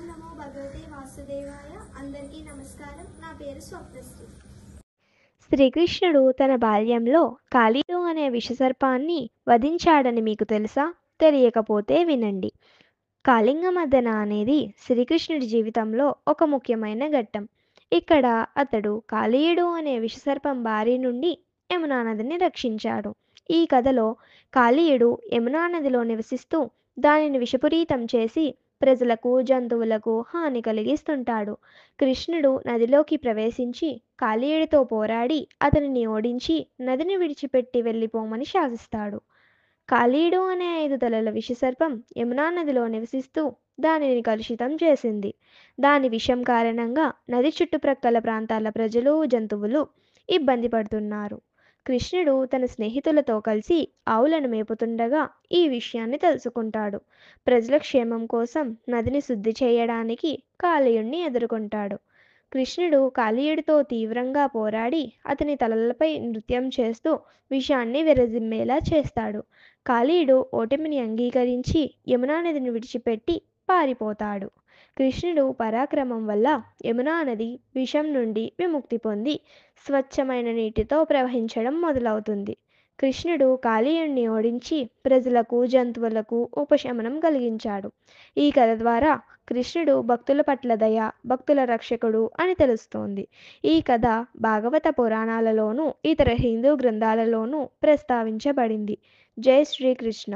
నమో భగవతే వాసుదేవాయ. అందరికీ నమస్కారం. నా పేరు స్వప్నశ్రీ. శ్రీకృష్ణుడు తన బాల్యంలో కాళీయుడు అనే విషసర్పాన్ని వధించాడని మీకు తెలుసా? తెలియకపోతే వినండి. కాళింగమర్దన అనేది శ్రీకృష్ణుడి జీవితంలో ఒక ముఖ్యమైన ఘట్టం. ఇక్కడ అతడు కాళీయుడు అనే విషసర్పం బారి నుండి యమునా నదిని రక్షించాడు. ఈ కథలో కాళీయుడు యమునా నదిలో నివసిస్తూ దానిని విషపూరితం చేసి ప్రజలకు జంతువులకు హాని కలిగిస్తుంటాడు. కృష్ణుడు నదిలోకి ప్రవేశించి కాళీయుడితో పోరాడి అతనిని ఓడించి నదిని విడిచిపెట్టి వెళ్ళిపోమని శాసిస్తాడు. కాళీయుడు అనే 5 తలల విషసర్పం యమునా నదిలో నివసిస్తూ దానిని కలుషితం చేసింది. దాని విషం కారణంగా నది చుట్టుప్రక్కల ప్రాంతాల ప్రజలు జంతువులు ఇబ్బంది పడుతున్నారు. కృష్ణుడు తన స్నేహితులతో కలిసి ఆవులను మేపుతుండగా ఈ విషయాన్ని తెలుసుకుంటాడు. ప్రజల క్షేమం కోసం నదిని శుద్ధి చేయడానికి కాళీయుడిని ఎదుర్కొంటాడు. కృష్ణుడు కాళీయుడితో తీవ్రంగా పోరాడి అతని తలలపై నృత్యం చేస్తూ విషాన్ని విరజిమ్మేలా చేస్తాడు. కాళీయుడు ఓటమిని అంగీకరించి యమునా నదిని విడిచిపెట్టి పారిపోతాడు. కృష్ణుడు పరాక్రమం వల్ల యమునా నది విషం నుండి విముక్తి పొంది స్వచ్ఛమైన నీటితో ప్రవహించడం మొదలవుతుంది. కృష్ణుడు కాళీయుడిని ఓడించి ప్రజలకు జంతువులకు ఉపశమనం కలిగించాడు. ఈ కథ ద్వారా కృష్ణుడు భక్తుల పట్ల దయ, భక్తుల రక్షకుడు అని తెలుస్తోంది. ఈ కథ భాగవత పురాణాలలోనూ ఇతర హిందూ గ్రంథాలలోనూ ప్రస్తావించబడింది. జై శ్రీకృష్ణ.